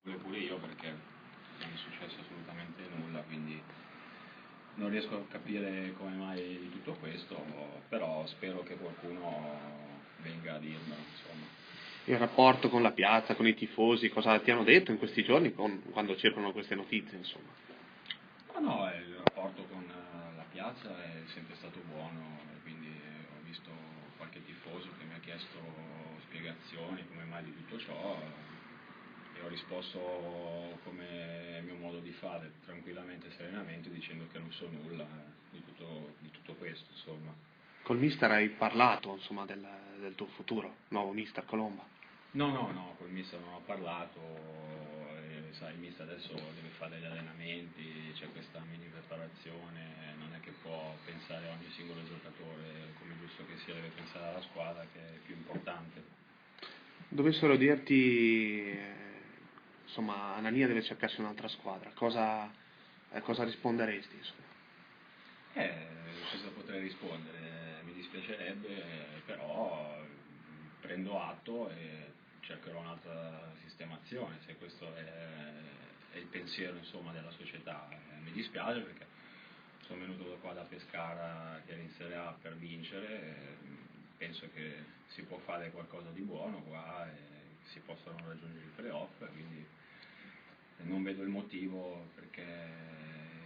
pure io perché non è successo assolutamente nulla, quindi non riesco a capire come mai di tutto questo, però spero che qualcuno venga a dirmelo, insomma. Il rapporto con la piazza, con i tifosi, cosa ti hanno detto in questi giorni quando circolano queste notizie, insomma? No, no, il rapporto con la piazza è sempre stato buono, e quindi ho visto qualche tifoso che mi ha chiesto spiegazioni come mai di tutto ciò, e ho risposto come mio modo di fare, tranquillamente e serenamente, dicendo che non so nulla di tutto questo, insomma. Col mister hai parlato, insomma, del tuo futuro, nuovo mister Colomba. No, no, no, col mister non ho parlato, sai, il mister adesso deve fare degli allenamenti, c'è questa mini preparazione, non è che può pensare a ogni singolo giocatore, come giusto che sia, deve pensare alla squadra che è più importante. Dovessero dirti, insomma, Anania deve cercarsi un'altra squadra, cosa risponderesti, insomma? Cosa potrei rispondere? Mi dispiacerebbe, però prendo atto e cercherò un'altra sistemazione, se questo è il pensiero, insomma, della società. Mi dispiace perché sono venuto da qua da Pescara, che era in Serie A, per vincere, penso che si può fare qualcosa di buono qua e si possono raggiungere i playoff, quindi non vedo il motivo perché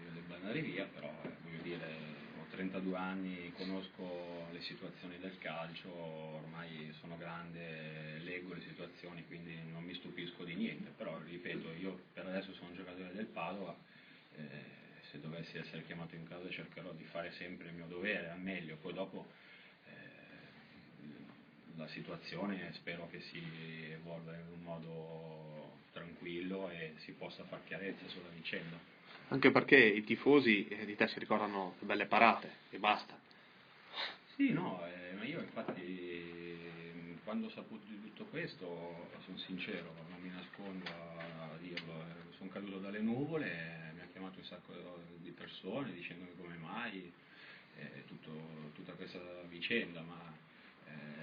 io debba andare via, però voglio dire, ho 32 anni, conosco le situazioni del calcio, ormai sono grande, leggo le situazioni, quindi non mi stupisco di niente, però ripeto, io per adesso sono un giocatore del Padova, se dovessi essere chiamato in casa cercherò di fare sempre il mio dovere al meglio, poi dopo la situazione spero che si evolva in un modo tranquillo e si possa far chiarezza sulla vicenda. Anche perché i tifosi di te si ricordano le belle parate e basta. Sì, no, ma io infatti quando ho saputo di tutto questo sono sincero, non mi nascondo a dirlo, sono caduto dalle nuvole, mi ha chiamato un sacco di persone dicendomi come mai, tutta questa vicenda, ma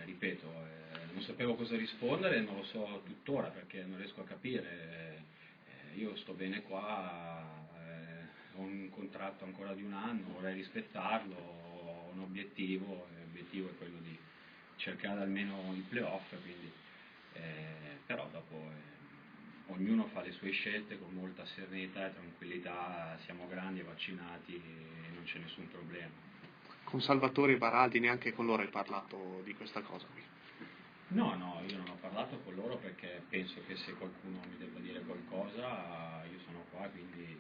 ripeto, non sapevo cosa rispondere e non lo so tuttora perché non riesco a capire. Io sto bene qua, ho un contratto ancora di un anno, vorrei rispettarlo, ho un obiettivo, e l'obiettivo è quello di cercare almeno i playoff, quindi, però dopo ognuno fa le sue scelte con molta serenità e tranquillità, siamo grandi e vaccinati e non c'è nessun problema. Con Salvatore e Baraldi neanche con loro hai parlato di questa cosa qui. No, no, io non ho parlato con loro perché penso che se qualcuno mi debba dire qualcosa, io sono qua, quindi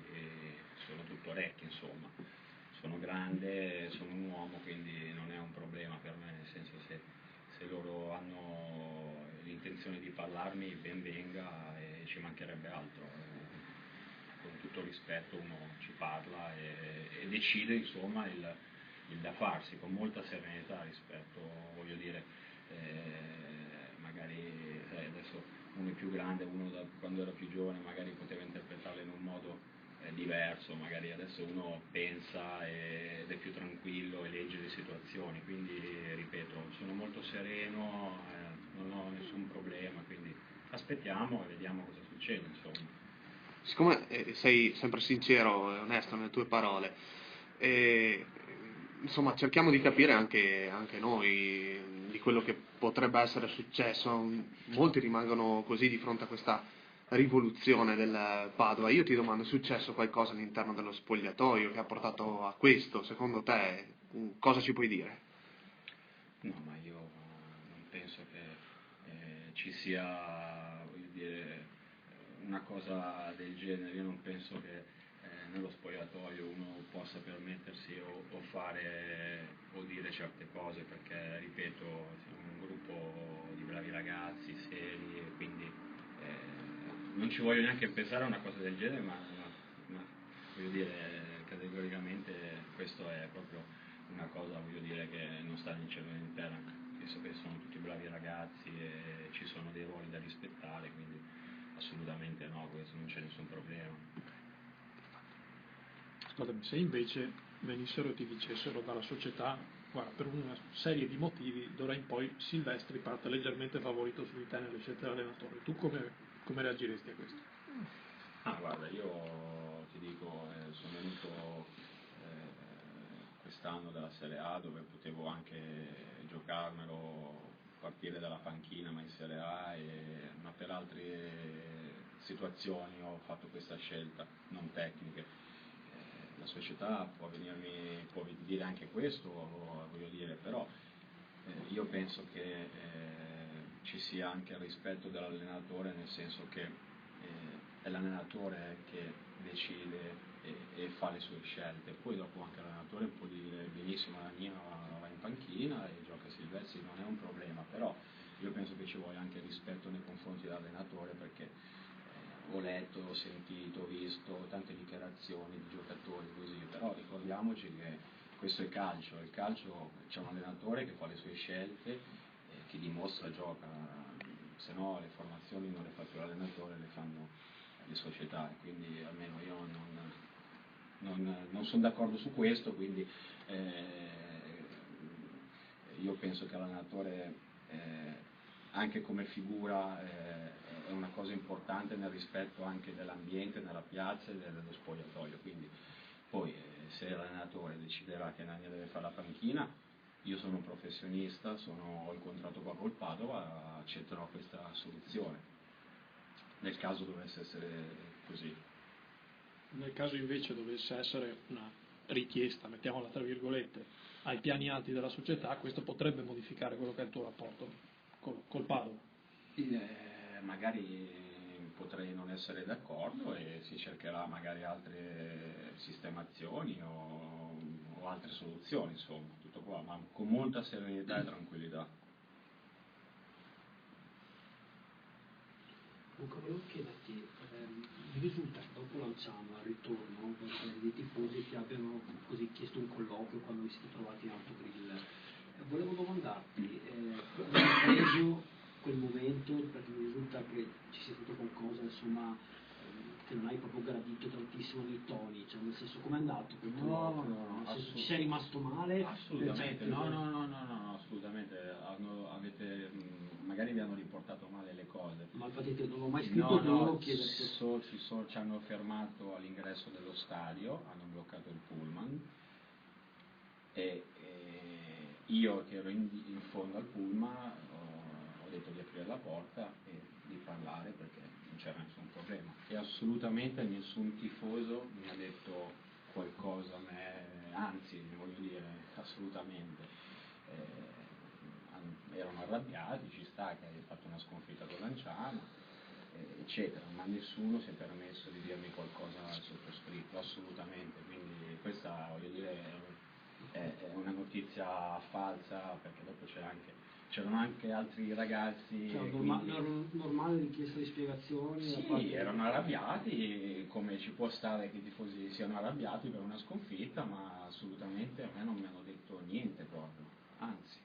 sono tutto orecchio, insomma. Sono grande, sono un uomo, quindi non è un problema per me, nel senso se loro hanno l'intenzione di parlarmi, ben venga e ci mancherebbe altro. Con tutto il rispetto uno ci parla e decide, insomma, il da farsi con molta serenità rispetto, voglio dire, magari sai, adesso uno è più grande, uno quando era più giovane magari poteva interpretarlo in un modo diverso, magari adesso uno pensa ed è più tranquillo e legge le situazioni, quindi ripeto, sono molto sereno, non ho nessun problema, quindi aspettiamo e vediamo cosa succede, insomma. Siccome sei sempre sincero e onesto nelle tue parole, eh, insomma, cerchiamo di capire anche noi di quello che potrebbe essere successo. Molti rimangono così di fronte a questa rivoluzione del Padova. Io ti domando, è successo qualcosa all'interno dello spogliatoio che ha portato a questo? Secondo te, cosa ci puoi dire? No, ma io non penso che ci sia, voglio dire, una cosa del genere. Io non penso che nello spogliatoio uno possa permettersi o fare o dire certe cose, perché, ripeto, siamo un gruppo di bravi ragazzi, seri, e quindi non ci voglio neanche pensare a una cosa del genere, ma voglio dire, categoricamente questo è proprio una cosa, voglio dire, che non sta né in cielo né in terra. Penso che sono tutti bravi ragazzi e ci sono dei ruoli da rispettare, quindi assolutamente no, questo non c'è nessun problema. Ascoltami, se invece venissero e ti dicessero dalla società, guarda, per una serie di motivi, d'ora in poi Silvestri parte leggermente favorito su di te nelle scelte dell'allenatore, tu come Come reagiresti a questo? Guarda, io ti dico, sono venuto quest'anno dalla Serie A dove potevo anche giocarmelo, partire dalla panchina ma in Serie A, ma per altre situazioni ho fatto questa scelta, non tecniche. La società può dire anche questo, voglio dire, però io penso che ci sia anche il rispetto dell'allenatore, nel senso che è l'allenatore che decide e fa le sue scelte, poi dopo anche l'allenatore può dire benissimo la mia va in panchina e gioca Silvestri, non è un problema, però io penso che ci voglia anche rispetto nei confronti dell'allenatore, perché ho letto, ho sentito, ho visto tante dichiarazioni di giocatori così, però ricordiamoci che questo è il calcio c'è un allenatore che fa le sue scelte, chi dimostra gioca, se no le formazioni non le fa più l'allenatore, le fanno le società, quindi almeno io non sono d'accordo su questo, quindi io penso che l'allenatore anche come figura è una cosa importante nel rispetto anche dell'ambiente, nella piazza e dello spogliatoio, quindi poi se l'allenatore deciderà che Nania deve fare la panchina, io sono un professionista, ho il contratto qua col Padova, accetterò questa soluzione nel caso dovesse essere così. Nel caso invece dovesse essere una richiesta, mettiamola tra virgolette, ai piani alti della società, questo potrebbe modificare quello che è il tuo rapporto col Padova? Magari potrei non essere d'accordo e si cercherà magari altre sistemazioni o altre soluzioni, insomma, tutto qua, ma con molta serenità e tranquillità. Luca, volevo chiederti, mi risulta che dopo Lanciano al ritorno dei tifosi ti abbiano così chiesto un colloquio quando vi siete trovati in autogrill. Volevo domandarti, come hai preso quel momento, perché mi risulta che ci sia stato qualcosa, insomma, che non hai proprio gradito tantissimo nei toni, cioè nel senso, com'è andato quel colloquio? No, nel senso, ci sei rimasto male? assolutamente, no, assolutamente, magari vi hanno riportato male le cose. Ma infatti non l'ho mai scritto, volevo chiederti. Ci hanno fermato all'ingresso dello stadio, hanno bloccato il pullman e io che ero in fondo al pullman ho detto di aprire la porta e di parlare perché non c'era nessun problema e assolutamente nessun tifoso mi ha detto qualcosa a me, anzi voglio dire assolutamente erano arrabbiati, ci sta che hai fatto una sconfitta con Lanciano eccetera, ma nessuno si è permesso di dirmi qualcosa al sottoscritto, assolutamente, quindi questa voglio dire è una notizia falsa, perché dopo c'erano anche altri ragazzi. Cioè, normale richiesta di spiegazioni? Sì, erano arrabbiati, come ci può stare che i tifosi siano arrabbiati per una sconfitta, ma assolutamente a me non mi hanno detto niente proprio, anzi.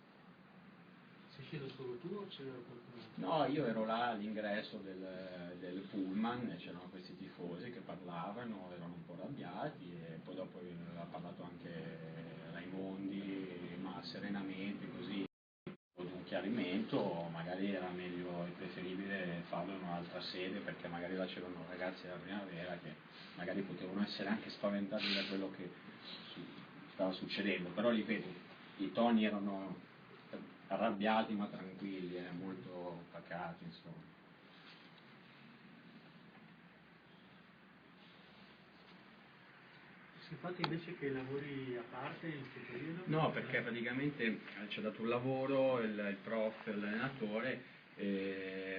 Sei sceso solo tu o c'era qualcuno? No, io ero là all'ingresso del pullman e c'erano questi tifosi che parlavano, erano un po' arrabbiati e poi dopo ha parlato anche Raimondi, ma serenamente così, di un chiarimento, magari era meglio e preferibile farlo in un'altra sede perché magari là c'erano ragazzi della primavera che magari potevano essere anche spaventati da quello che stava succedendo, però ripeto, i toni erano arrabbiati ma tranquilli, molto pacati, insomma. Si fate invece che lavori a parte in questo periodo? No, perché praticamente ci ha dato un lavoro il prof, l'allenatore,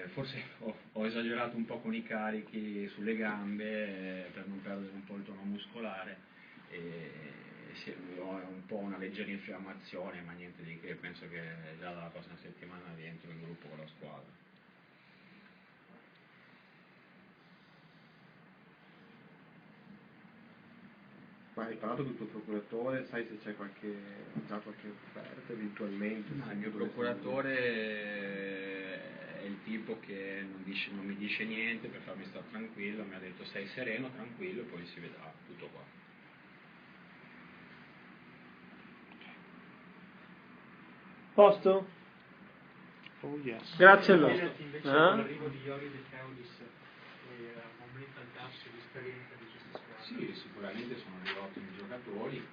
forse ho esagerato un po' con i carichi sulle gambe per non perdere un po' il tono muscolare. Ho un po' una leggera infiammazione, ma niente di che, penso che già dalla prossima settimana rientro in gruppo con la squadra. Ma hai parlato con il tuo procuratore, sai se c'è già qualche offerta eventualmente? No, il mio procuratore è il tipo che non mi dice niente per farmi stare tranquillo, mi ha detto stai sereno, tranquillo e poi si vedrà, tutto qua. Posto? Oh yes. Grazie allora. Invece con l'arrivo di Iori De Feudis Sì, sicuramente sono dei ottimi giocatori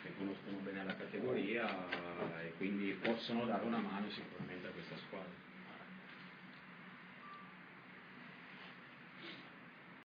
che conoscono bene la categoria e quindi possono dare una mano sicuramente